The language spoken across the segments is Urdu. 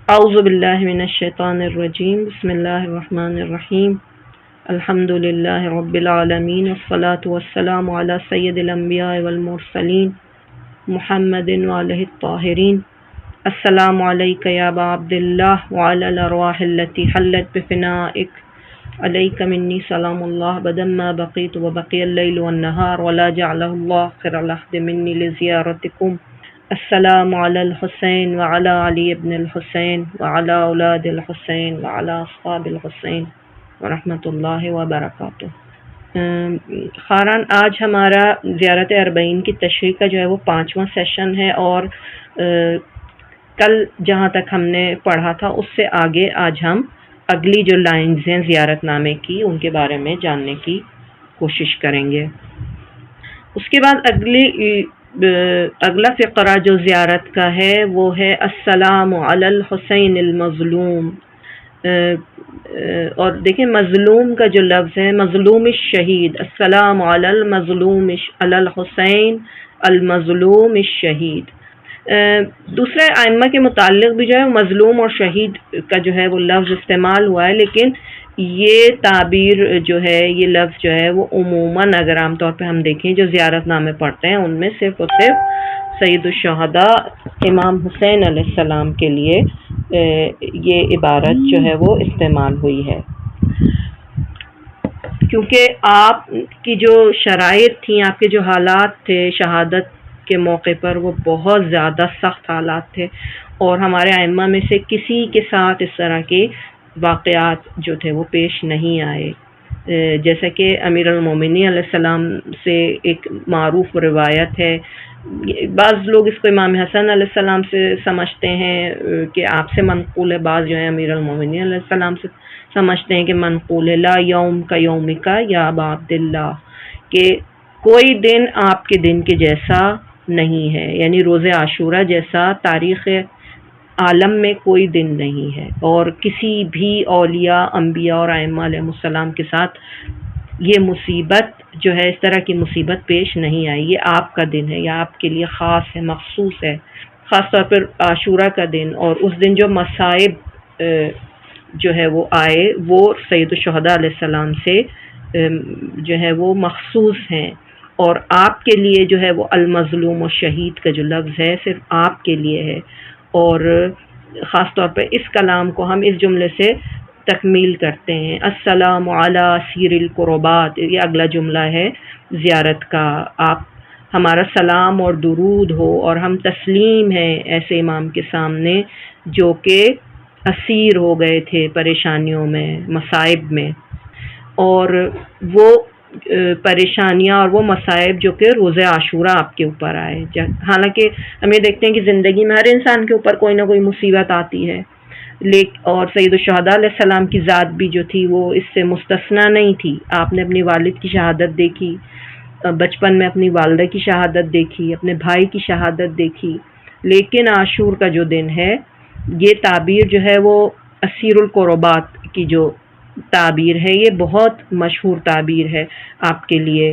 اعوذ باللہ من الشیطان الرجیم، بسم اللہ الرحمن الرحیم، الحمد للہ رب العالمین، والصلاة والسلام علی سید الانبیاء والمرسلین محمد وآلہ الطاہرین۔ السلام علیک یا ابا عبداللہ وعلی الارواح التي حلت بفنائک، علیک منی سلام اللہ بدم ما بقیت وبقی اللیل والنہار ولا جعلہ اللہ خیر العہد منی لزیارتکم۔ السلام علی الحسین وعلی علی ابن الحسین وعلی اولاد الحسین وعلی اصحاب الحسین ورحمۃ اللہ وبرکاتہ۔ خاران، آج ہمارا زیارت اربعین کی تشریح کا جو ہے وہ 5واں سیشن ہے، اور کل جہاں تک ہم نے پڑھا تھا اس سے آگے آج ہم اگلی جو لائنز ہیں زیارت نامے کی ان کے بارے میں جاننے کی کوشش کریں گے۔ اس کے بعد اگلا فقرہ جو زیارت کا ہے وہ ہے السلام علی الحسین المظلوم۔ اور دیکھیں مظلوم کا جو لفظ ہے، مظلوم الشہید، السلام علی المظلوم علی الحسین المظلوم الشہید۔ دوسرے ائمہ کے متعلق بھی جو ہے مظلوم اور شہید کا جو ہے وہ لفظ استعمال ہوا ہے، لیکن یہ تعبیر جو ہے، یہ لفظ جو ہے وہ عموماً اگر عام طور پہ ہم دیکھیں جو زیارت نامے پڑھتے ہیں ان میں صرف اور صرف سید الشہداء امام حسین علیہ السلام کے لیے یہ عبارت جو ہے وہ استعمال ہوئی ہے، کیونکہ آپ کی جو شرائط تھیں، آپ کے جو حالات تھے شہادت کے موقع پر، وہ بہت زیادہ سخت حالات تھے، اور ہمارے ائمہ میں سے کسی کے ساتھ اس طرح کے واقعات جو تھے وہ پیش نہیں آئے۔ جیسا کہ امیر المومنین علیہ السلام سے ایک معروف روایت ہے، بعض لوگ اس کو امام حسن علیہ السلام سے سمجھتے ہیں کہ آپ سے منقول ہے، بعض جو ہے امیر المومنین علیہ السلام سے سمجھتے ہیں کہ منقول ہے، لا یوم کا یومکا یا ابا عبداللہ، کہ کوئی دن آپ کے دن کے جیسا نہیں ہے، یعنی روز عاشورہ جیسا تاریخ عالم میں کوئی دن نہیں ہے، اور کسی بھی اولیاء انبیاء اور ائمہ علیہ السلام کے ساتھ یہ مصیبت جو ہے، اس طرح کی مصیبت پیش نہیں آئی۔ یہ آپ کا دن ہے، یہ آپ کے لیے خاص ہے، مخصوص ہے، خاص طور پر عاشورہ کا دن، اور اس دن جو مصائب جو ہے وہ آئے وہ سید الشہداء علیہ السلام سے جو ہے وہ مخصوص ہیں، اور آپ کے لیے جو ہے وہ المظلوم و شہید کا جو لفظ ہے صرف آپ کے لیے ہے، اور خاص طور پہ اس کلام کو ہم اس جملے سے تکمیل کرتے ہیں، السلام علی سیر القربات۔ یہ اگلا جملہ ہے زیارت کا، آپ ہمارا سلام اور درود ہو، اور ہم تسلیم ہیں ایسے امام کے سامنے جو کہ اسیر ہو گئے تھے پریشانیوں میں، مصائب میں، اور وہ پریشانیاں اور وہ مصائب جو کہ روز عاشورہ آپ کے اوپر آئے۔ حالانکہ ہم یہ دیکھتے ہیں کہ زندگی میں ہر انسان کے اوپر کوئی نہ کوئی مصیبت آتی ہے، اور سید الشہداء علیہ السلام کی ذات بھی جو تھی وہ اس سے مستثنیٰ نہیں تھی۔ آپ نے اپنی والد کی شہادت دیکھی، بچپن میں اپنی والدہ کی شہادت دیکھی، اپنے بھائی کی شہادت دیکھی، لیکن عاشور کا جو دن ہے، یہ تعبیر جو ہے وہ اسیر القربات کی جو تعبیر ہے، یہ بہت مشہور تعبیر ہے آپ کے لیے،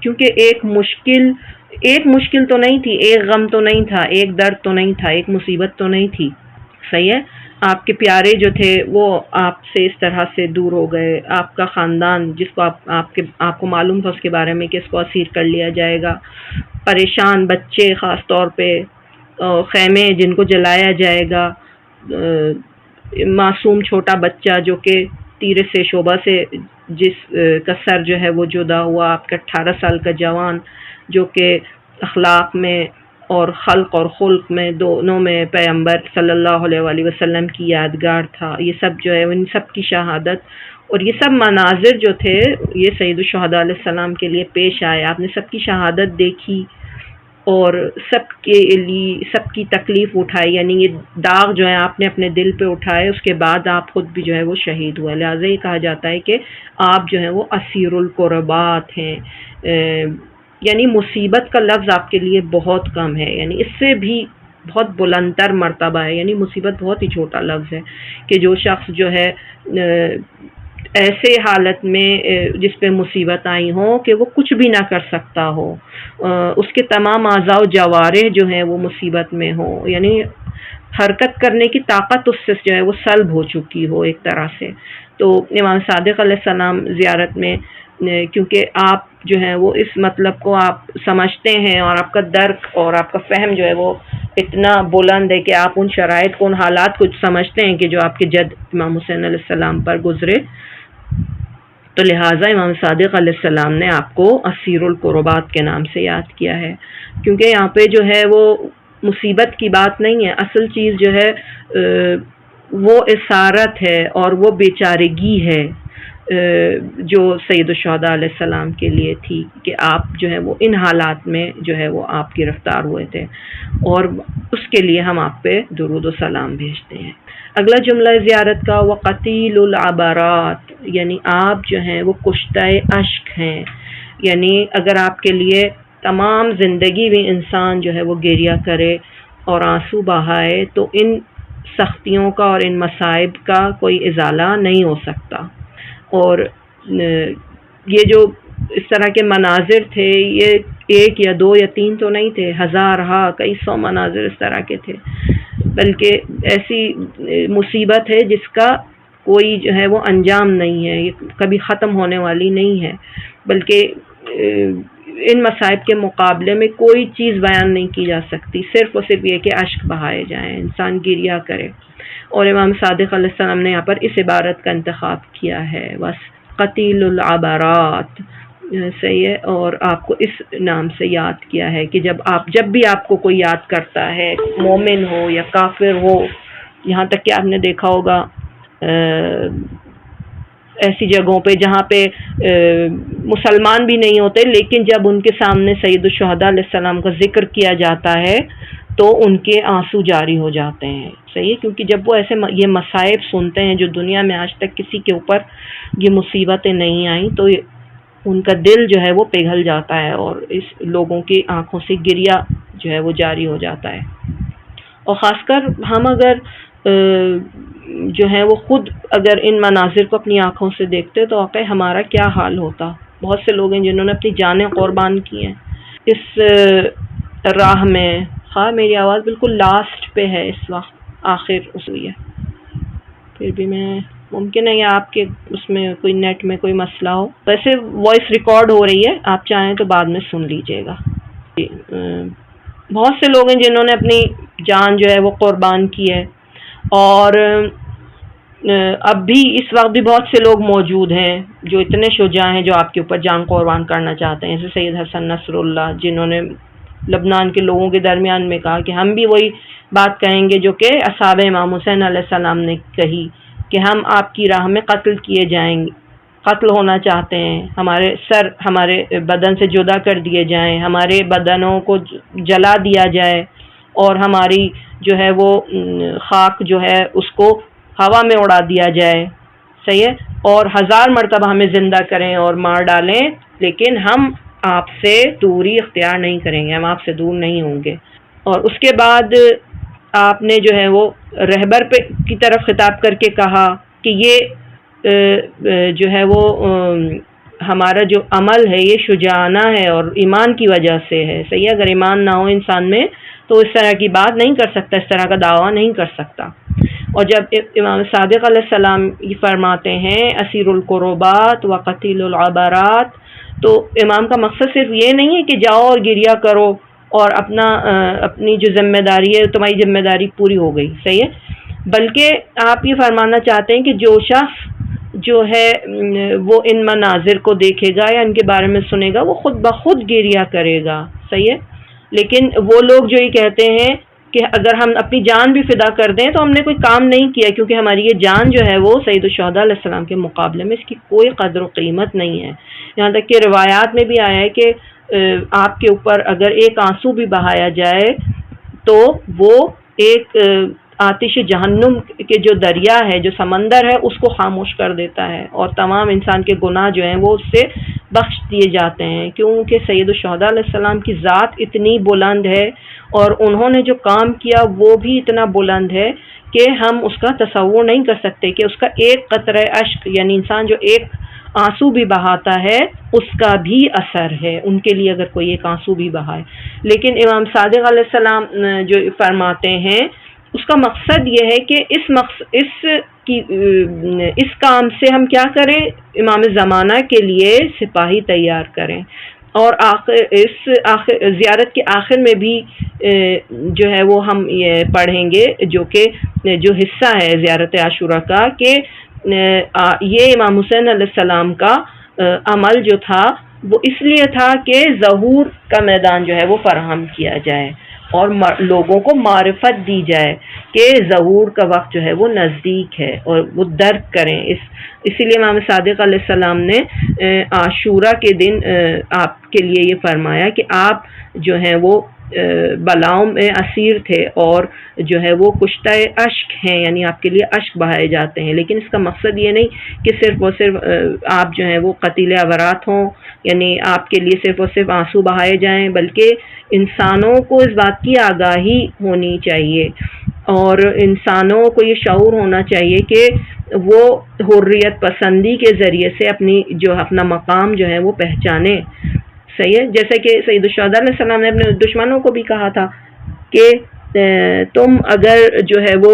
کیونکہ ایک مشکل تو نہیں تھی، ایک غم تو نہیں تھا، ایک درد تو نہیں تھا، ایک مصیبت تو نہیں تھی، صحیح ہے؟ آپ کے پیارے جو تھے وہ آپ سے اس طرح سے دور ہو گئے، آپ کا خاندان جس کو آپ کو معلوم تھا اس کے بارے میں کہ اس کو اسیر کر لیا جائے گا، پریشان بچے خاص طور پہ، خیمے جن کو جلایا جائے گا، معصوم چھوٹا بچہ جو کہ تیر سے شعبہ سے جس کا سر جو ہے وہ جدا ہوا، آپ کا 18 سال کا جوان جو کہ اخلاق میں اور خلق اور خلق میں دونوں میں پیغمبر صلی اللہ علیہ وآلہ وسلم کی یادگار تھا، یہ سب جو ہے ان سب کی شہادت اور یہ سب مناظر جو تھے یہ سید الشہداء علیہ السلام کے لیے پیش آئے۔ آپ نے سب کی شہادت دیکھی اور سب کے لیے سب کی تکلیف اٹھائی، یعنی یہ داغ جو ہے آپ نے اپنے دل پہ اٹھائے، اس کے بعد آپ خود بھی جو ہے وہ شہید ہوئے، لہٰذا یہ کہا جاتا ہے کہ آپ جو ہیں وہ اسیر القربات ہیں، یعنی مصیبت کا لفظ آپ کے لیے بہت کم ہے، یعنی اس سے بھی بہت بلندتر مرتبہ ہے، یعنی مصیبت بہت ہی چھوٹا لفظ ہے کہ جو شخص جو ہے ایسے حالت میں جس پہ مصیبت آئی ہو کہ وہ کچھ بھی نہ کر سکتا ہو، اس کے تمام اعضاء و جوارح جو ہیں وہ مصیبت میں ہو، یعنی حرکت کرنے کی طاقت اس سے جو ہے وہ سلب ہو چکی ہو ایک طرح سے. تو امام صادق علیہ السلام زیارت میں کیونکہ آپ جو ہیں وہ اس مطلب کو آپ سمجھتے ہیں اور آپ کا درک اور آپ کا فہم جو ہے وہ اتنا بلند ہے کہ آپ ان شرائط کو، ان حالات کو سمجھتے ہیں کہ جو آپ کے جد امام حسین علیہ السلام پر گزرے، تو لہٰذا امام صادق علیہ السلام نے آپ کو اسیر القربات کے نام سے یاد کیا ہے. کیونکہ یہاں پہ جو ہے وہ مصیبت کی بات نہیں ہے، اصل چیز جو ہے وہ اسارت ہے اور وہ بیچارگی ہے جو سید الشہداء علیہ السلام کے لیے تھی کہ آپ جو ہے وہ ان حالات میں جو ہے وہ آپ گرفتار ہوئے تھے، اور اس کے لیے ہم آپ پہ درود و سلام بھیجتے ہیں. اگلا جملہ زیارت کا وقتیل العبرات، یعنی آپ جو ہیں وہ کشتہ اشک ہیں، یعنی اگر آپ کے لیے تمام زندگی میں انسان جو ہے وہ گریہ کرے اور آنسو بہائے تو ان سختیوں کا اور ان مصائب کا کوئی ازالہ نہیں ہو سکتا. اور یہ جو اس طرح کے مناظر تھے یہ ایک یا دو یا تین تو نہیں تھے، ہزارہا کئی سو مناظر اس طرح کے تھے، بلکہ ایسی مصیبت ہے جس کا کوئی جو ہے وہ انجام نہیں ہے، یہ کبھی ختم ہونے والی نہیں ہے، بلکہ ان مصائب کے مقابلے میں کوئی چیز بیان نہیں کی جا سکتی، صرف اور صرف یہ کہ اشک بہائے جائیں، انسان گریہ کرے. اور امام صادق علیہ السلام نے یہاں پر اس عبارت کا انتخاب کیا ہے، بس قتیل العبرات صحیح ہے، اور آپ کو اس نام سے یاد کیا ہے کہ جب بھی آپ کو کوئی یاد کرتا ہے، مومن ہو یا کافر ہو، یہاں تک کہ آپ نے دیکھا ہوگا ایسی جگہوں پہ جہاں پہ مسلمان بھی نہیں ہوتے، لیکن جب ان کے سامنے سید الشہداء علیہ السلام کا ذکر کیا جاتا ہے تو ان کے آنسو جاری ہو جاتے ہیں. صحیح ہے، کیونکہ جب وہ ایسے یہ مصائب سنتے ہیں جو دنیا میں آج تک کسی کے اوپر یہ مصیبتیں نہیں آئیں، تو ان کا دل جو ہے وہ پگھل جاتا ہے اور اس لوگوں کی آنکھوں سے گریہ جو ہے وہ جاری ہو جاتا ہے. اور خاص کر ہم اگر جو ہے وہ خود اگر ان مناظر کو اپنی آنکھوں سے دیکھتے تو واقعی ہمارا کیا حال ہوتا. بہت سے لوگ ہیں جنہوں نے اپنی جانیں قربان کی ہیں اس راہ میں. ہاں میری آواز بالکل لاسٹ پہ ہے اس وقت، آخر اس لیے پھر بھی میں ممکن ہے یا آپ کے اس میں کوئی نیٹ میں کوئی مسئلہ ہو. ویسے وائس ریکارڈ ہو رہی ہے، آپ چاہیں تو بعد میں سن لیجئے گا. بہت سے لوگ ہیں جنہوں نے اپنی جان جو ہے وہ قربان کی ہے، اور اب بھی اس وقت بھی بہت سے لوگ موجود ہیں جو اتنے شجاع ہیں جو آپ کے اوپر جان قربان کرنا چاہتے ہیں، جیسے سید حسن نصر اللہ جنہوں نے لبنان کے لوگوں کے درمیان میں کہا کہ ہم بھی وہی بات کہیں گے جو کہ اصحاب امام حسین علیہ السلام نے کہی کہ ہم آپ کی راہ میں قتل کیے جائیں گے، قتل ہونا چاہتے ہیں، ہمارے سر ہمارے بدن سے جدا کر دیے جائیں، ہمارے بدنوں کو جلا دیا جائے اور ہماری جو ہے وہ خاک جو ہے اس کو ہوا میں اڑا دیا جائے. صحیح ہے، اور 1000 مرتبہ ہمیں زندہ کریں اور مار ڈالیں، لیکن ہم آپ سے دوری اختیار نہیں کریں گے، ہم آپ سے دور نہیں ہوں گے. اور اس کے بعد آپ نے جو ہے وہ رہبر پہ کی طرف خطاب کر کے کہا کہ یہ جو ہے وہ ہمارا جو عمل ہے یہ شجاعانہ ہے اور ایمان کی وجہ سے ہے. صحیح ہے، اگر ایمان نہ ہو انسان میں تو اس طرح کی بات نہیں کر سکتا، اس طرح کا دعویٰ نہیں کر سکتا. اور جب امام صادق علیہ السلام یہ فرماتے ہیں اسیر القربات و قتیل العبرات، تو امام کا مقصد صرف یہ نہیں ہے کہ جاؤ اور گریہ کرو اور اپنی جو ذمہ داری ہے تمہاری ذمہ داری پوری ہو گئی. صحیح ہے، بلکہ آپ یہ فرمانا چاہتے ہیں کہ جو شخص جو ہے وہ ان مناظر کو دیکھے گا یا ان کے بارے میں سنے گا وہ خود بخود گریہ کرے گا. صحیح ہے، لیکن وہ لوگ جو یہ کہتے ہیں کہ اگر ہم اپنی جان بھی فدا کر دیں تو ہم نے کوئی کام نہیں کیا، کیونکہ ہماری یہ جان جو ہے وہ سید الشہداء علیہ السلام کے مقابلے میں اس کی کوئی قدر و قیمت نہیں ہے. یہاں تک کہ روایات میں بھی آیا ہے کہ آپ کے اوپر اگر ایک آنسو بھی بہایا جائے تو وہ ایک آتش جہنم کے جو دریا ہے، جو سمندر ہے، اس کو خاموش کر دیتا ہے، اور تمام انسان کے گناہ جو ہیں وہ اس سے بخش دیے جاتے ہیں، کیونکہ سید الشہداء علیہ السلام کی ذات اتنی بلند ہے اور انہوں نے جو کام کیا وہ بھی اتنا بلند ہے کہ ہم اس کا تصور نہیں کر سکتے کہ اس کا ایک قطرہ اشک، یعنی انسان جو ایک آنسو بھی بہاتا ہے اس کا بھی اثر ہے ان کے لیے، اگر کوئی ایک آنسو بھی بہائے۔ لیکن امام صادق علیہ السلام جو فرماتے ہیں اس کا مقصد یہ ہے کہ اس کام سے ہم کیا کریں، امام زمانہ کے لیے سپاہی تیار کریں۔ اور زیارت کے آخر میں بھی جو ہے وہ ہم یہ پڑھیں گے جو حصہ ہے زیارت عاشوراء کا، کہ یہ امام حسین علیہ السلام کا عمل جو تھا وہ اس لیے تھا کہ ظہور کا میدان جو ہے وہ فراہم کیا جائے اور لوگوں کو معرفت دی جائے کہ ظہور کا وقت جو ہے وہ نزدیک ہے اور وہ درک کریں۔ اسی لیے امام صادق علیہ السلام نے عاشوراء کے دن آپ کے لیے یہ فرمایا کہ آپ جو ہیں وہ بلاؤں میں اسیر تھے اور جو ہے وہ کشتہ اشک ہیں، یعنی آپ کے لیے اشک بہائے جاتے ہیں، لیکن اس کا مقصد یہ نہیں کہ صرف اور صرف آپ جو ہیں وہ قتیل عورات ہوں، یعنی آپ کے لیے صرف اور صرف آنسو بہائے جائیں، بلکہ انسانوں کو اس بات کی آگاہی ہونی چاہیے اور انسانوں کو یہ شعور ہونا چاہیے کہ وہ حریت پسندی کے ذریعے سے اپنا مقام جو ہے وہ پہچانے۔ صحیح ہے، جیسے کہ سید الشہداء علیہ السلام نے اپنے دشمنوں کو بھی کہا تھا کہ تم اگر جو ہے وہ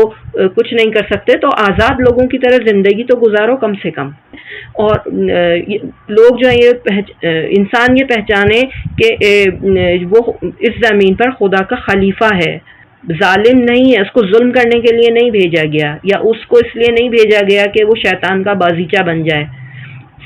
کچھ نہیں کر سکتے تو آزاد لوگوں کی طرح زندگی تو گزارو کم سے کم۔ اور لوگ جو ہے انسان یہ پہچانے کہ وہ اس زمین پر خدا کا خلیفہ ہے، ظالم نہیں ہے، اس کو ظلم کرنے کے لیے نہیں بھیجا گیا، یا اس کو اس لیے نہیں بھیجا گیا کہ وہ شیطان کا بازیچہ بن جائے۔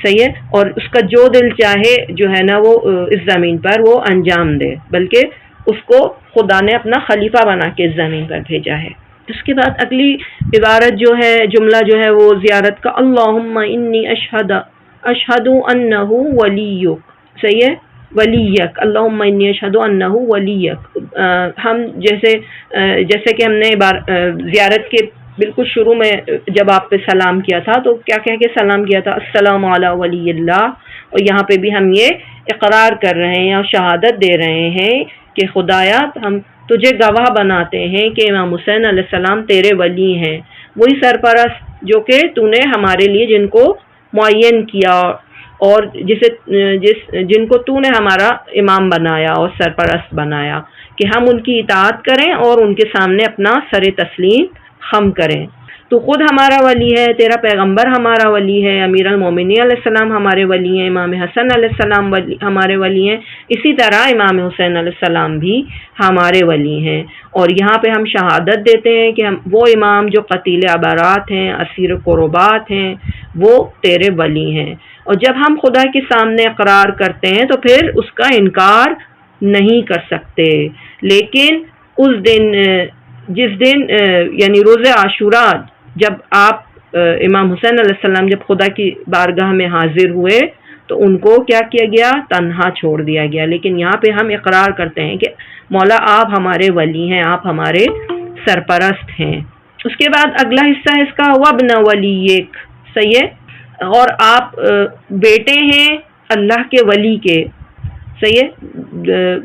صحیح ہے، اور اس کا جو دل چاہے جو ہے نا وہ اس زمین پر وہ انجام دے، بلکہ اس کو خدا نے اپنا خلیفہ بنا کے اس زمین پر بھیجا ہے۔ اس کے بعد اگلی عبارت جو ہے، جملہ جو ہے وہ زیارت کا، اللہم انی اشہد انہ ولیک۔ صحیح ہے، ولیک، اللہم انی اشہد انہ ولیک۔ ہم جیسے کہ ہم نے زیارت کے بالکل شروع میں جب آپ پہ سلام کیا تھا تو کیا کہہ کے سلام کیا تھا، السلام علی ولی اللہ، اور یہاں پہ بھی ہم یہ اقرار کر رہے ہیں اور شہادت دے رہے ہیں کہ خدایا ہم تجھے گواہ بناتے ہیں کہ امام حسین علیہ السلام تیرے ولی ہیں، وہی سرپرست جو کہ تو نے ہمارے لیے جن کو معین کیا اور جن کو تو نے ہمارا امام بنایا اور سرپرست بنایا، کہ ہم ان کی اطاعت کریں اور ان کے سامنے اپنا سر تسلیم خم کریں۔ تو خود ہمارا ولی ہے، تیرا پیغمبر ہمارا ولی ہے، امیر المومنین علیہ السلام ہمارے ولی ہیں، امام حسن علیہ السلام ہمارے ولی ہیں، اسی طرح امام حسین علیہ السلام بھی ہمارے ولی ہیں۔ اور یہاں پہ ہم شہادت دیتے ہیں کہ وہ امام جو قتیل عبرات ہیں، اسیر قربات ہیں، وہ تیرے ولی ہیں۔ اور جب ہم خدا کے سامنے اقرار کرتے ہیں تو پھر اس کا انکار نہیں کر سکتے، لیکن اس دن جس دن یعنی روز عاشوراء جب آپ امام حسین علیہ السلام جب خدا کی بارگاہ میں حاضر ہوئے تو ان کو کیا کیا گیا، تنہا چھوڑ دیا گیا، لیکن یہاں پہ ہم اقرار کرتے ہیں کہ مولا آپ ہمارے ولی ہیں، آپ ہمارے سرپرست ہیں۔ اس کے بعد اگلا حصہ ہے اس کا، وابن ولیک۔ صحیح ہے، اور آپ بیٹے ہیں اللہ کے ولی کے۔ صحیح ہے،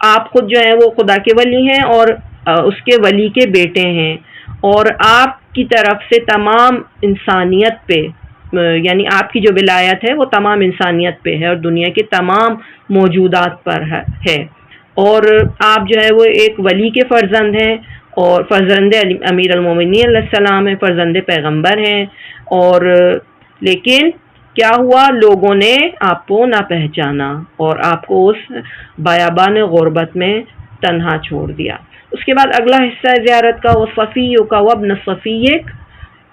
آپ خود جو ہے وہ خدا کے ولی ہیں اور اس کے ولی کے بیٹے ہیں، اور آپ کی طرف سے تمام انسانیت پہ، یعنی آپ کی جو ولایت ہے وہ تمام انسانیت پہ ہے اور دنیا کے تمام موجودات پر ہے، اور آپ جو ہے وہ ایک ولی کے فرزند ہیں اور فرزند امیر المومنین علیہ السلام ہیں، فرزند پیغمبر ہیں۔ اور لیکن کیا ہوا، لوگوں نے آپ کو نہ پہچانا اور آپ کو اس بیابان غربت میں تنہا چھوڑ دیا۔ اس کے بعد اگلا حصہ زیارت کا، وہ صفیوں کا، وابن صفیک۔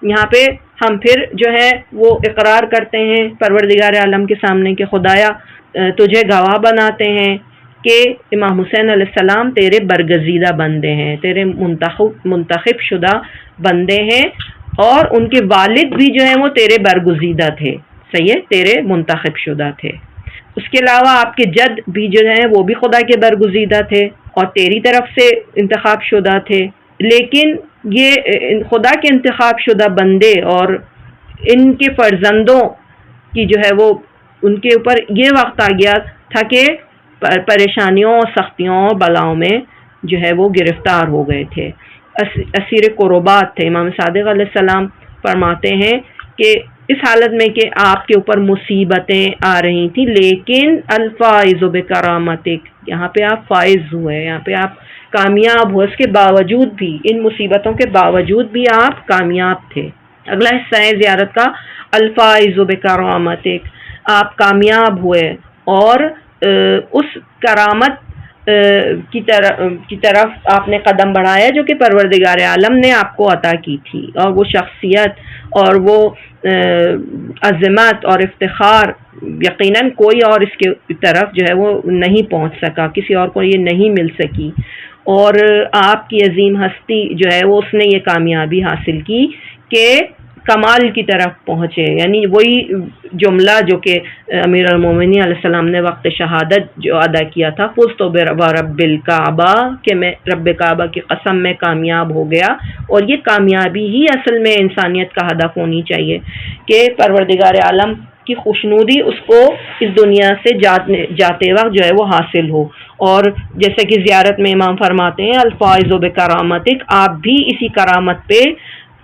یہاں پہ ہم پھر جو ہے وہ اقرار کرتے ہیں پروردگار عالم کے سامنے کہ خدایا تجھے گواہ بناتے ہیں کہ امام حسین علیہ السلام تیرے برگزیدہ بندے ہیں، تیرے منتخب شدہ بندے ہیں، اور ان کے والد بھی جو ہیں وہ تیرے برگزیدہ تھے۔ صحیح ہے، تیرے منتخب شدہ تھے۔ اس کے علاوہ آپ کے جد بھی جو ہیں وہ بھی خدا کے برگزیدہ تھے اور تیری طرف سے انتخاب شدہ تھے، لیکن یہ خدا کے انتخاب شدہ بندے اور ان کے فرزندوں کی جو ہے وہ ان کے اوپر یہ وقت آ گیا تھا کہ پریشانیوں اور سختیوں اور بلاؤں میں جو ہے وہ گرفتار ہو گئے تھے، اسیر قربات تھے۔ امام صادق علیہ السلام فرماتے ہیں کہ اس حالت میں کہ آپ کے اوپر مصیبتیں آ رہی تھیں، لیکن الفائز بکرامتک، یہاں پہ آپ فائز ہوئے، یہاں پہ آپ کامیاب ہوئے، اس کے باوجود بھی، ان مصیبتوں کے باوجود بھی آپ کامیاب تھے۔ اگلا حصہ ہے زیارت کا، الفائز بکرامتک، آپ کامیاب ہوئے اور اس کرامت کی طرف آپ نے قدم بڑھایا جو کہ پروردگار عالم نے آپ کو عطا کی تھی، اور وہ شخصیت اور وہ عظمت اور افتخار یقیناً کوئی اور اس کے طرف جو ہے وہ نہیں پہنچ سکا، کسی اور کو یہ نہیں مل سکی، اور آپ کی عظیم ہستی جو ہے وہ اس نے یہ کامیابی حاصل کی کہ کمال کی طرف پہنچے، یعنی وہی جملہ جو کہ امیر المومنین علیہ السلام نے وقت شہادت جو ادا کیا تھا، فزت برب الکعبہ، کہ میں رب کعبہ کی قسم میں کامیاب ہو گیا، اور یہ کامیابی ہی اصل میں انسانیت کا ہدف ہونی چاہیے کہ پروردگار عالم کی خوشنودی اس کو اس دنیا سے جاتے وقت جو ہے وہ حاصل ہو۔ اور جیسے کہ زیارت میں امام فرماتے ہیں الفائز بکرامتک، آپ بھی اسی کرامت پہ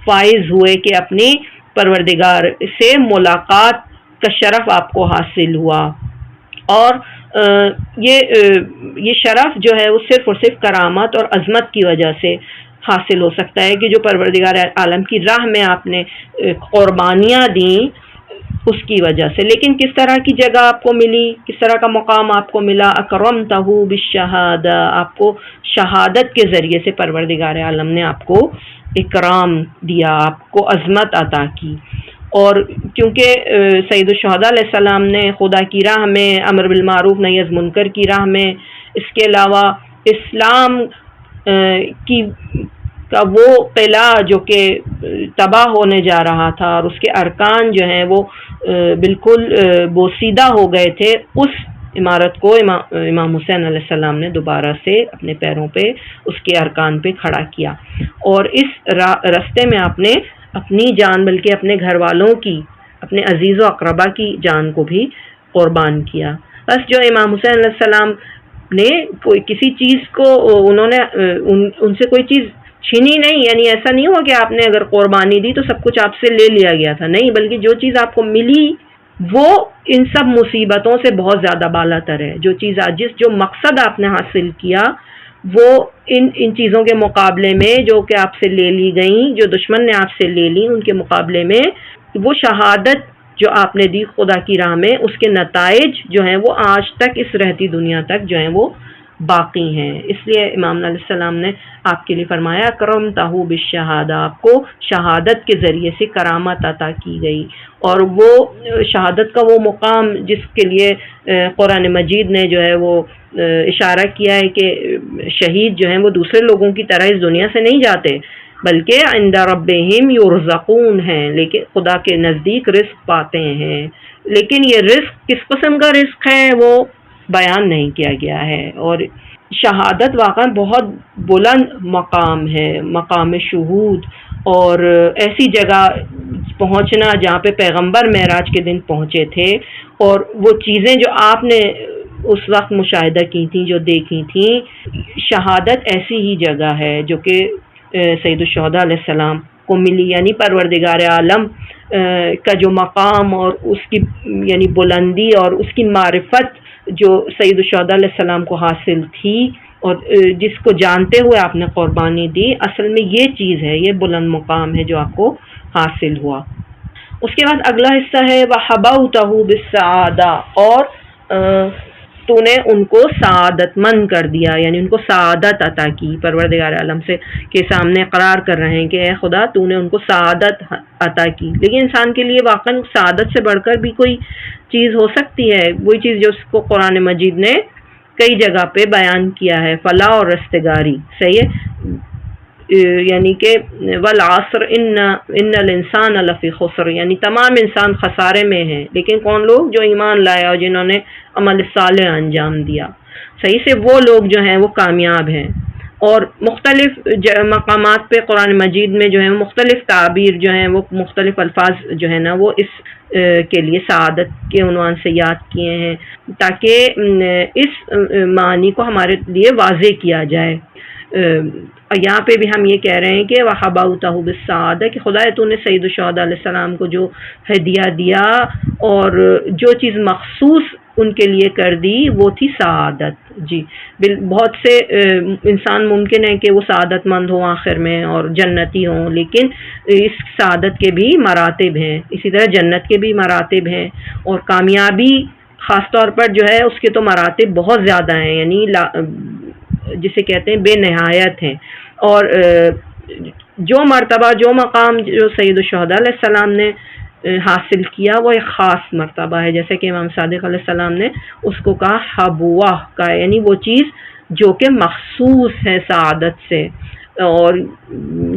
فائز ہوئے کہ اپنی پروردگار سے ملاقات کا شرف آپ کو حاصل ہوا، اور یہ شرف جو ہے وہ صرف اور صرف کرامت اور عظمت کی وجہ سے حاصل ہو سکتا ہے کہ جو پروردگار عالم کی راہ میں آپ نے قربانیاں دیں اس کی وجہ سے۔ لیکن کس طرح کی جگہ آپ کو ملی، کس طرح کا مقام آپ کو ملا، اکرمتہ بالشہادہ، آپ کو شہادت کے ذریعے سے پروردگار عالم نے آپ کو اکرام دیا، آپ کو عظمت عطا کی۔ اور کیونکہ سید الشہداء علیہ السلام نے خدا کی راہ میں امر بالمعروف نہی از منکر کی راہ میں، اس کے علاوہ اسلام کا وہ قلعہ جو کہ تباہ ہونے جا رہا تھا اور اس کے ارکان جو ہیں وہ بالکل بوسیدہ ہو گئے تھے، اس عمارت کو امام حسین علیہ السلام نے دوبارہ سے اپنے پیروں پہ، اس کے ارکان پہ کھڑا کیا، اور اس راستے میں آپ نے اپنی جان بلکہ اپنے گھر والوں کی، اپنے عزیز و اقربا کی جان کو بھی قربان کیا۔ بس جو امام حسین علیہ السلام نے کوئی کسی چیز کو انہوں نے ان سے کوئی چیز چھینی نہیں، یعنی ایسا نہیں ہوا کہ آپ نے اگر قربانی دی تو سب کچھ آپ سے لے لیا گیا تھا، نہیں، بلکہ جو چیز آپ کو ملی وہ ان سب مصیبتوں سے بہت زیادہ بالا تر ہے۔ جو مقصد آپ نے حاصل کیا وہ ان چیزوں کے مقابلے میں جو کہ آپ سے لے لی گئیں، جو دشمن نے آپ سے لے لی، ان کے مقابلے میں وہ شہادت جو آپ نے دی خدا کی راہ میں، اس کے نتائج جو ہیں وہ آج تک اس رہتی دنیا تک جو ہیں وہ باقی ہیں۔ اس لیے امام علیہ السلام نے آپ کے لیے فرمایا کرمتہ بالشہادہ، آپ کو شہادت کے ذریعے سے کرامت عطا کی گئی، اور وہ شہادت کا وہ مقام جس کے لیے قرآن مجید نے جو ہے وہ اشارہ کیا ہے کہ شہید جو ہیں وہ دوسرے لوگوں کی طرح اس دنیا سے نہیں جاتے، بلکہ عند ربہم یرزقون ہیں، لیکن خدا کے نزدیک رزق پاتے ہیں۔ لیکن یہ رزق کس قسم کا رزق ہے وہ بیان نہیں کیا گیا ہے، اور شہادت واقعا بہت بلند مقام ہے، مقام شہود، اور ایسی جگہ پہنچنا جہاں پہ پیغمبر معراج کے دن پہنچے تھے، اور وہ چیزیں جو آپ نے اس وقت مشاہدہ کی تھیں، جو دیکھی تھیں، شہادت ایسی ہی جگہ ہے جو کہ سید الشہداء علیہ السلام کو ملی، یعنی پروردگار عالم کا جو مقام اور اس کی یعنی بلندی اور اس کی معرفت جو سید الشہداء علیہ السلام کو حاصل تھی، اور جس کو جانتے ہوئے آپ نے قربانی دی، اصل میں یہ چیز ہے، یہ بلند مقام ہے جو آپ کو حاصل ہوا۔ اس کے بعد اگلا حصہ ہے وَحَبَوْتَهُ بِالسَّعَادَةِ، اور تو نے ان کو سعادت مند کر دیا، یعنی ان کو سعادت عطا کی۔ پروردگار عالم سے کے سامنے اقرار کر رہے ہیں کہ اے خدا تو نے ان کو سعادت عطا کی، لیکن انسان کے لیے واقعا سعادت سے بڑھ کر بھی کوئی چیز ہو سکتی ہے، وہی چیز جو اس کو قرآن مجید نے کئی جگہ پہ بیان کیا ہے، فلاح اور رستگاری، صحیح ہے، یعنی کہ والعصر ان الانسان لفی خسر، یعنی تمام انسان خسارے میں ہیں، لیکن کون لوگ؟ جو ایمان لائے اور جنہوں نے عمل صالح انجام دیا، صحیح سے وہ لوگ جو ہیں وہ کامیاب ہیں۔ اور مختلف مقامات پہ قرآن مجید میں جو ہے مختلف تعبیر جو ہیں وہ مختلف الفاظ جو ہے نا وہ اس کے لیے سعادت کے عنوان سے یاد کیے ہیں تاکہ اس معنی کو ہمارے لیے واضح کیا جائے. یہاں پہ بھی ہم یہ کہہ رہے ہیں کہ وَحَبَوْتَهُ بِالسَّعَادَةِ کہ خدا تو نے سید الشہداء علیہ السلام کو جو ہدیہ دیا اور جو چیز مخصوص ان کے لیے کر دی وہ تھی سعادت. جی بہت سے انسان ممکن ہے کہ وہ سعادت مند ہوں آخر میں اور جنتی ہوں، لیکن اس سعادت کے بھی مراتب ہیں، اسی طرح جنت کے بھی مراتب ہیں، اور کامیابی خاص طور پر جو ہے اس کے تو مراتب بہت زیادہ ہیں، یعنی جسے کہتے ہیں بے نہایت ہیں. اور جو مرتبہ جو مقام جو سید الشہداء علیہ السلام نے حاصل کیا وہ ایک خاص مرتبہ ہے، جیسے کہ امام صادق علیہ السلام نے اس کو کہا حبوہ کا، یعنی وہ چیز جو کہ مخصوص ہے سعادت سے. اور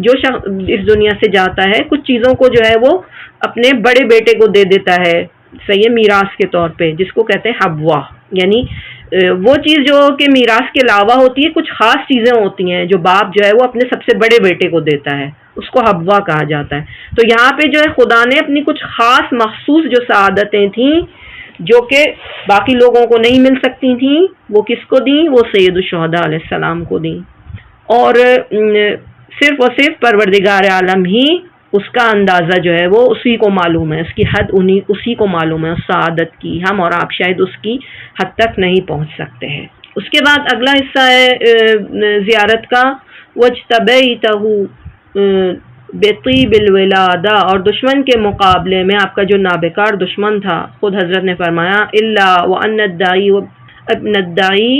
جو شخص اس دنیا سے جاتا ہے کچھ چیزوں کو جو ہے وہ اپنے بڑے بیٹے کو دے دیتا ہے صحیح میراث کے طور پہ، جس کو کہتے ہیں حبوہ، یعنی وہ چیز جو کہ میراث کے علاوہ ہوتی ہے، کچھ خاص چیزیں ہوتی ہیں جو باپ جو ہے وہ اپنے سب سے بڑے بیٹے کو دیتا ہے، اس کو حبوہ کہا جاتا ہے. تو یہاں پہ جو ہے خدا نے اپنی کچھ خاص مخصوص جو سعادتیں تھیں جو کہ باقی لوگوں کو نہیں مل سکتی تھیں، وہ کس کو دیں؟ وہ سید الشہداء علیہ السلام کو دیں. اور صرف اور صرف پروردگار عالم ہی اس کا اندازہ جو ہے وہ اسی کو معلوم ہے، اس کی حد اسی کو معلوم ہے، اس سعادت کی. ہم اور آپ شاید اس کی حد تک نہیں پہنچ سکتے ہیں. اس کے بعد اگلا حصہ ہے زیارت کا، وَاجْتَبَيْتَهُ بِطِيبِ الْوِلَادَةِ، اور دشمن کے مقابلے میں آپ کا جو نابکار دشمن تھا، خود حضرت نے فرمایا إِلَّا وَأَنَّ الدَّاعِيَ ابن الداعی،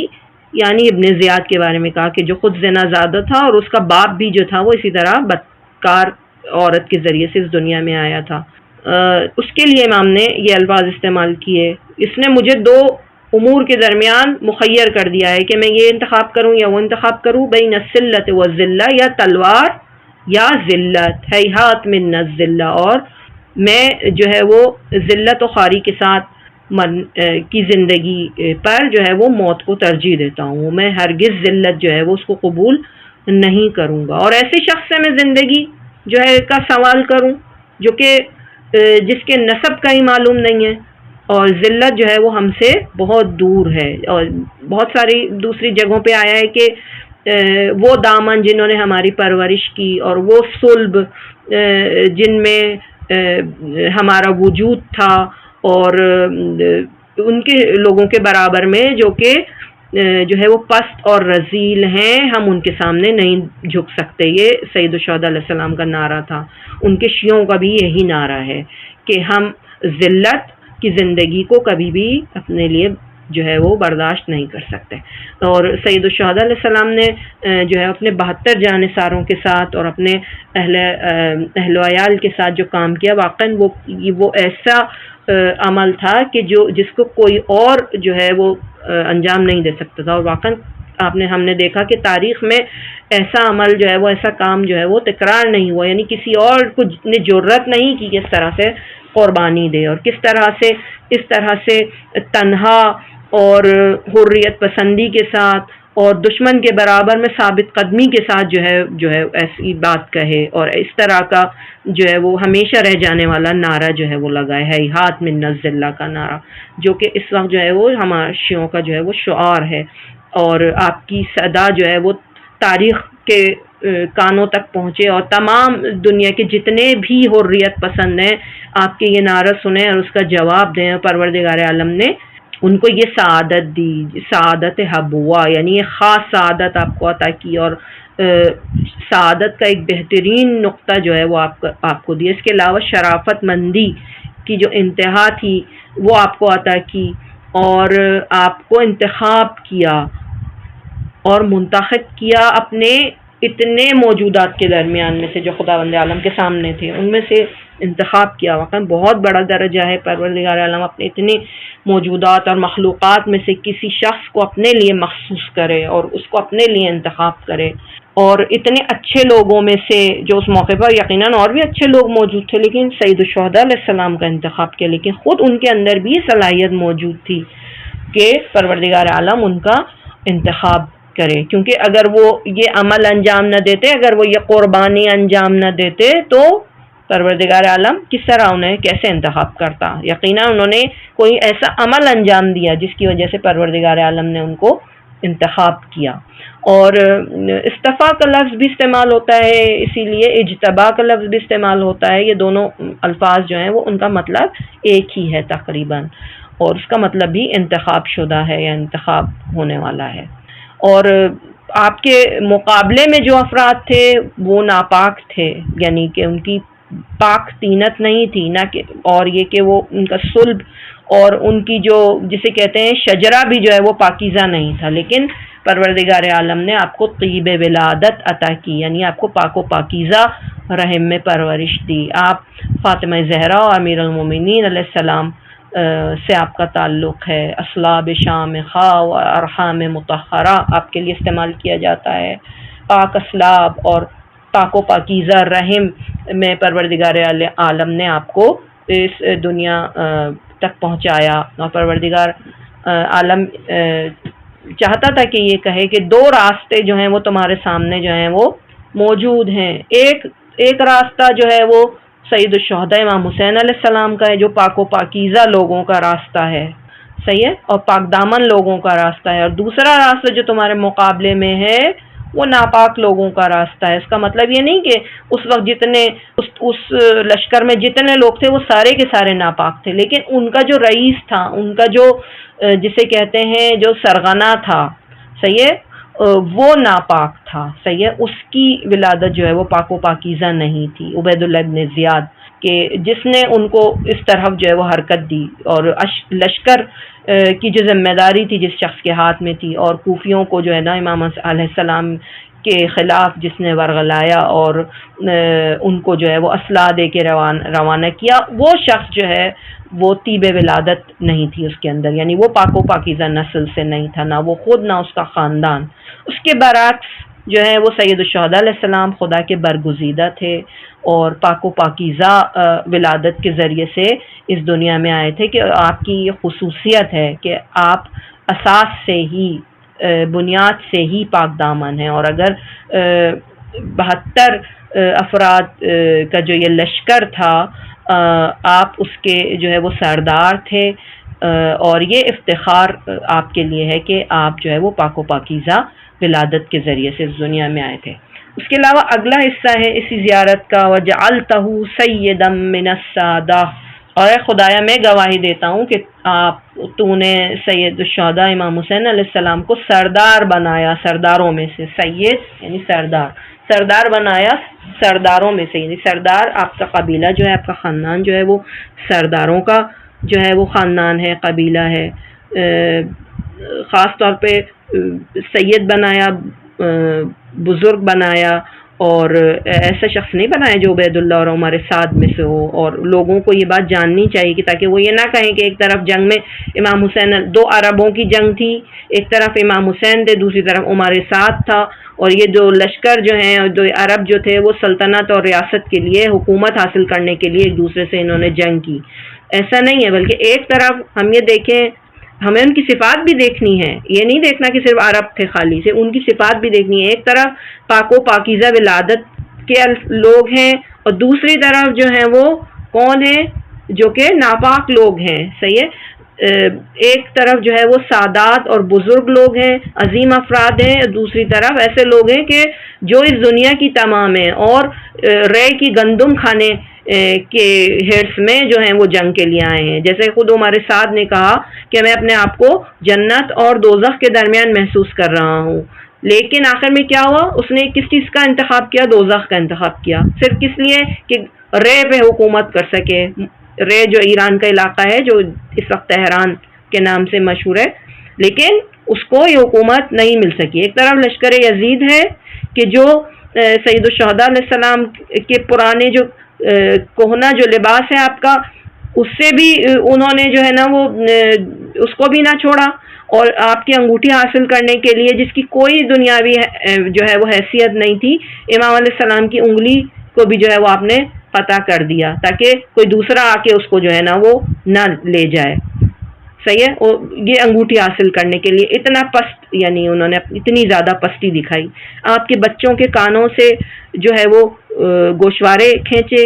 یعنی ابن زیاد کے بارے میں کہا کہ جو خود زنا زادہ تھا اور اس کا باپ بھی جو تھا وہ اسی طرح بدکار عورت کے ذریعے سے اس دنیا میں آیا تھا. اس کے لیے امام نے یہ الفاظ استعمال کیے، اس نے مجھے دو امور کے درمیان مخیر کر دیا ہے کہ میں یہ انتخاب کروں یا وہ انتخاب کروں، بین السلۃ والذلہ، یا تلوار یا ذلت، ہیہات من الذلہ، اور میں جو ہے وہ ذلت و خواری کے ساتھ کی زندگی پر جو ہے وہ موت کو ترجیح دیتا ہوں. میں ہرگز ذلت جو ہے وہ اس کو قبول نہیں کروں گا، اور ایسے شخص سے میں زندگی جو ہے کا سوال کروں جو کہ جس کے نسب کا ہی معلوم نہیں ہے، اور ذلت جو ہے وہ ہم سے بہت دور ہے. اور بہت ساری دوسری جگہوں پہ آیا ہے کہ وہ دامن جنہوں نے ہماری پرورش کی، اور وہ صلب جن میں ہمارا وجود تھا، اور ان کے لوگوں کے برابر میں جو کہ جو ہے وہ پست اور رذیل ہیں، ہم ان کے سامنے نہیں جھک سکتے. یہ سید الشہداء علیہ السلام کا نعرہ تھا. ان کے شیعوں کا بھی یہی نعرہ ہے کہ ہم ذلت کی زندگی کو کبھی بھی اپنے لیے جو ہے وہ برداشت نہیں کر سکتے. اور سید الشہداء علیہ السلام نے جو ہے اپنے 72 جانثاروں کے ساتھ اور اپنے اہل و عیال کے ساتھ جو کام کیا، واقعاً وہ ایسا عمل تھا کہ جس کو کوئی اور جو ہے وہ انجام نہیں دے سکتا تھا. اور واقعاً ہم نے دیکھا کہ تاریخ میں ایسا عمل جو ہے وہ ایسا کام جو ہے وہ تکرار نہیں ہوا، یعنی کسی اور کو نے جرأت نہیں کی کہ اس طرح سے قربانی دے، اور کس طرح سے تنہا اور حریت پسندی کے ساتھ اور دشمن کے برابر میں ثابت قدمی کے ساتھ جو ہے ایسی بات کہے، اور اس طرح کا جو ہے وہ ہمیشہ رہ جانے والا نعرہ جو ہے وہ لگائے ہے، ہاتھ من الذلہ کا نعرہ، جو کہ اس وقت جو ہے وہ ہمارے شیعوں کا جو ہے وہ شعار ہے. اور آپ کی صدا جو ہے وہ تاریخ کے کانوں تک پہنچے، اور تمام دنیا کے جتنے بھی حریت پسند ہیں آپ کے یہ نعرہ سنیں اور اس کا جواب دیں. پروردگار عالم نے ان کو یہ سعادت دی، سعادت حبوہ، یعنی یہ خاص سعادت آپ کو عطا کی، اور سعادت کا ایک بہترین نقطہ جو ہے وہ آپ کو دیا. اس کے علاوہ شرافت مندی کی جو انتہا تھی وہ آپ کو عطا کی، اور آپ کو انتخاب کیا اور منتخب کیا اپنے اتنے موجودات کے درمیان میں سے جو خداوند عالم کے سامنے تھے، ان میں سے انتخاب کیا. واقعا بہت بڑا درجہ ہے پروردگار عالم اپنے اتنے موجودات اور مخلوقات میں سے کسی شخص کو اپنے لیے مخصوص کرے اور اس کو اپنے لیے انتخاب کرے. اور اتنے اچھے لوگوں میں سے جو اس موقع پر یقیناً اور بھی اچھے لوگ موجود تھے، لیکن سید الشہداء علیہ السلام کا انتخاب کیا، لیکن خود ان کے اندر بھی صلاحیت موجود تھی کہ پروردگار عالم ان کا انتخاب کرے، کیونکہ اگر وہ یہ عمل انجام نہ دیتے، اگر وہ یہ قربانی انجام نہ دیتے تو پروردگار عالم کس طرح انہیں کیسے انتخاب کرتا؟ یقیناً انہوں نے کوئی ایسا عمل انجام دیا جس کی وجہ سے پروردگار عالم نے ان کو انتخاب کیا۔ اور استفا کا لفظ بھی استعمال ہوتا ہے، اسی لیے اجتبا کا لفظ بھی استعمال ہوتا ہے۔ یہ دونوں الفاظ جو ہیں وہ ان کا مطلب ایک ہی ہے تقریباً، اور اس کا مطلب بھی انتخاب شدہ ہے یا انتخاب ہونے والا ہے۔ اور آپ کے مقابلے میں جو افراد تھے وہ ناپاک تھے، یعنی کہ ان کی پاک طینت نہیں تھی، نہ کہ اور یہ کہ وہ ان کا صلب اور ان کی جو جسے کہتے ہیں شجرہ بھی جو ہے وہ پاکیزہ نہیں تھا، لیکن پروردگار عالم نے آپ کو طیب ولادت عطا کی، یعنی آپ کو پاک و پاکیزہ رحم میں پرورش دی۔ آپ فاطمہ زہرا اور امیر المومنین علیہ السلام سے آپ کا تعلق ہے۔ اصلاب شام خواہ و ارحام مطہرہ آپ کے لیے استعمال کیا جاتا ہے۔ پاک اسلاب اور پاک و پاکیزہ رحم میں پروردگار عالم نے آپ کو اس دنیا تک پہنچایا، اور پروردگار عالم چاہتا تھا کہ یہ کہے کہ دو راستے جو ہیں وہ تمہارے سامنے جو ہیں وہ موجود ہیں۔ ایک راستہ جو ہے وہ سید الشہداء امام حسین علیہ السلام کا ہے، جو پاک و پاکیزہ لوگوں کا راستہ ہے، صحیح ہے، اور پاک دامن لوگوں کا راستہ ہے، اور دوسرا راستہ جو تمہارے مقابلے میں ہے وہ ناپاک لوگوں کا راستہ ہے۔ اس کا مطلب یہ نہیں کہ اس وقت جتنے اس لشکر میں جتنے لوگ تھے وہ سارے کے سارے ناپاک تھے، لیکن ان کا جو رئیس تھا، ان کا جو جسے کہتے ہیں جو سرغنہ تھا، صحیح ہے، وہ ناپاک تھا، صحیح ہے، اس کی ولادت جو ہے وہ پاک و پاکیزہ نہیں تھی۔ عبید اللہ ابن زیاد کہ جس نے ان کو اس طرف جو ہے وہ حرکت دی، اور لشکر کی جو ذمہ داری تھی جس شخص کے ہاتھ میں تھی، اور کوفیوں کو جو ہے نا امام علیہ السلام کے خلاف جس نے ورغلایا اور ان کو جو ہے وہ اسلحہ دے کے روانہ کیا، وہ شخص جو ہے وہ طیب ولادت نہیں تھی اس کے اندر، یعنی وہ پاک و پاکیزہ نسل سے نہیں تھا، نہ وہ خود نہ اس کا خاندان۔ اس کے برعکس جو ہے وہ سید الشہداء علیہ السلام خدا کے برگزیدہ تھے، اور پاک و پاکیزہ ولادت کے ذریعے سے اس دنیا میں آئے تھے کہ آپ کی یہ خصوصیت ہے کہ آپ اساس سے ہی بنیاد سے ہی پاک دامن ہیں، اور اگر 72 افراد کا جو یہ لشکر تھا آپ اس کے جو ہے وہ سردار تھے، اور یہ افتخار آپ کے لیے ہے کہ آپ جو ہے وہ پاک و پاکیزہ ولادت کے ذریعے سے اس دنیا میں آئے تھے۔ اس کے علاوہ اگلا حصہ ہے اسی زیارت کا، وَجَعَلْتَهُ سَيِّدًا مِّنَ السَّادَةِ، اور اے خدایا میں گواہی دیتا ہوں کہ تو نے سید الشہداء امام حسین علیہ السلام کو سردار بنایا، سرداروں میں سے، سید یعنی سردار بنایا سرداروں میں سے، یعنی سردار آپ کا قبیلہ جو ہے، آپ کا خاندان جو ہے وہ سرداروں کا جو ہے وہ خاندان ہے، قبیلہ ہے۔ خاص طور پہ سید بنایا، بزرگ بنایا، اور ایسا شخص نہیں بنایا جو عبید اللہ اور عمر سعد میں سے ہو۔ اور لوگوں کو یہ بات جاننی چاہیے کہ تاکہ وہ یہ نہ کہیں کہ ایک طرف جنگ میں امام حسین، دو عربوں کی جنگ تھی، ایک طرف امام حسین تھے، دوسری طرف عمر سعد تھا، اور یہ دو لشکر جو ہیں، دو عرب جو تھے، وہ سلطنت اور ریاست کے لیے، حکومت حاصل کرنے کے لیے ایک دوسرے سے انہوں نے جنگ کی۔ ایسا نہیں ہے، بلکہ ایک طرف ہم یہ دیکھیں، ہمیں ان کی صفات بھی دیکھنی ہے، یہ نہیں دیکھنا کہ صرف عرب تھے خالی سے، ان کی صفات بھی دیکھنی ہے۔ ایک طرف پاک و پاکیزہ ولادت کے لوگ ہیں، اور دوسری طرف جو ہیں وہ کون ہیں؟ جو کہ ناپاک لوگ ہیں، صحیح ہے۔ ایک طرف جو ہے وہ سادات اور بزرگ لوگ ہیں، عظیم افراد ہیں، دوسری طرف ایسے لوگ ہیں کہ جو اس دنیا کی تمام ہیں اور رے کی گندم کھانے کے ہرس میں جو ہیں وہ جنگ کے لیے آئے ہیں۔ جیسے خود عمر سعد نے کہا کہ میں اپنے آپ کو جنت اور دوزخ کے درمیان محسوس کر رہا ہوں، لیکن آخر میں کیا ہوا؟ اس نے کس چیز کا انتخاب کیا؟ دوزخ کا انتخاب کیا، صرف کس لیے کہ رے پہ حکومت کر سکے۔ رے جو ایران کا علاقہ ہے، جو اس وقت تہران کے نام سے مشہور ہے، لیکن اس کو یہ حکومت نہیں مل سکی۔ ایک طرف لشکر یزید ہے کہ جو سید الشہداء علیہ السلام کے پرانے جو کوہنا جو لباس ہے آپ کا، اس سے بھی انہوں نے جو ہے نا وہ اس کو بھی نہ چھوڑا، اور آپ کی انگوٹھی حاصل کرنے کے لیے جس کی کوئی دنیاوی جو ہے وہ حیثیت نہیں تھی، امام علیہ السلام کی انگلی کو بھی جو ہے وہ آپ نے قطع کر دیا تاکہ کوئی دوسرا آ کے اس کو جو ہے نا وہ نہ لے جائے، صحیح ہے. اور یہ انگوٹھی حاصل کرنے کے لیے اتنا پست، یعنی انہوں نے اتنی زیادہ پستی دکھائی. آپ کے بچوں کے کانوں سے جو ہے وہ گوشوارے کھینچے،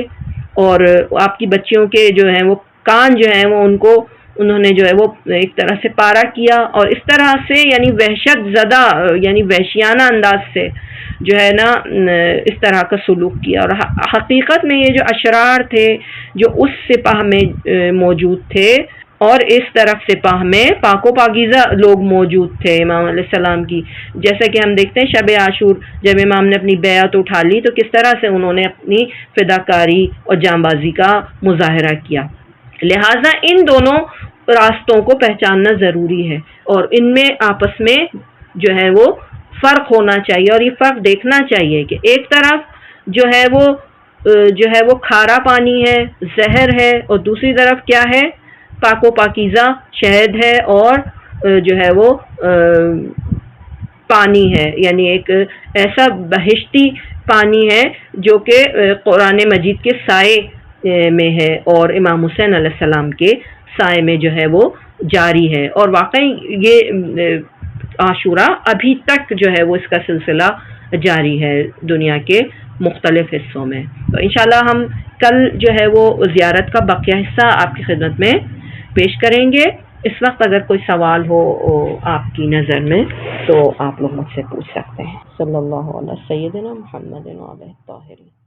اور آپ کی بچیوں کے جو ہیں وہ کان جو ہیں وہ ان کو انہوں نے جو ہے وہ ایک طرح سے پارا کیا، اور اس طرح سے یعنی وحشت زدہ، یعنی وحشیانہ انداز سے جو ہے نا اس طرح کا سلوک کیا. اور حقیقت میں یہ جو اشرار تھے جو اس سپاہ میں موجود تھے، اور اس طرف سپاہ میں پاک و پاکیزہ لوگ موجود تھے امام علیہ السلام کی. جیسا کہ ہم دیکھتے ہیں شب عاشور جب امام نے اپنی بیعت اٹھا لی تو کس طرح سے انہوں نے اپنی فداکاری اور جانبازی کا مظاہرہ کیا. لہٰذا ان دونوں راستوں کو پہچاننا ضروری ہے، اور ان میں آپس میں جو ہے وہ فرق ہونا چاہیے، اور یہ فرق دیکھنا چاہیے کہ ایک طرف جو ہے وہ کھارا پانی ہے، زہر ہے، اور دوسری طرف کیا ہے؟ پاک و پاکیزہ شہد ہے، اور جو ہے وہ پانی ہے، یعنی ایک ایسا بہشتی پانی ہے جو کہ قرآن مجید کے سائے میں ہے، اور امام حسین علیہ السلام کے سائے میں جو ہے وہ جاری ہے. اور واقعی یہ عاشورہ ابھی تک جو ہے وہ اس کا سلسلہ جاری ہے دنیا کے مختلف حصوں میں. تو انشاءاللہ ہم کل جو ہے وہ زیارت کا بقیہ حصہ آپ کی خدمت میں پیش کریں گے. اس وقت اگر کوئی سوال ہو آپ کی نظر میں تو آپ لوگ مجھ سے پوچھ سکتے ہیں. صلی اللہ علیہ سیدنا محمد و آلہ الطاہرین.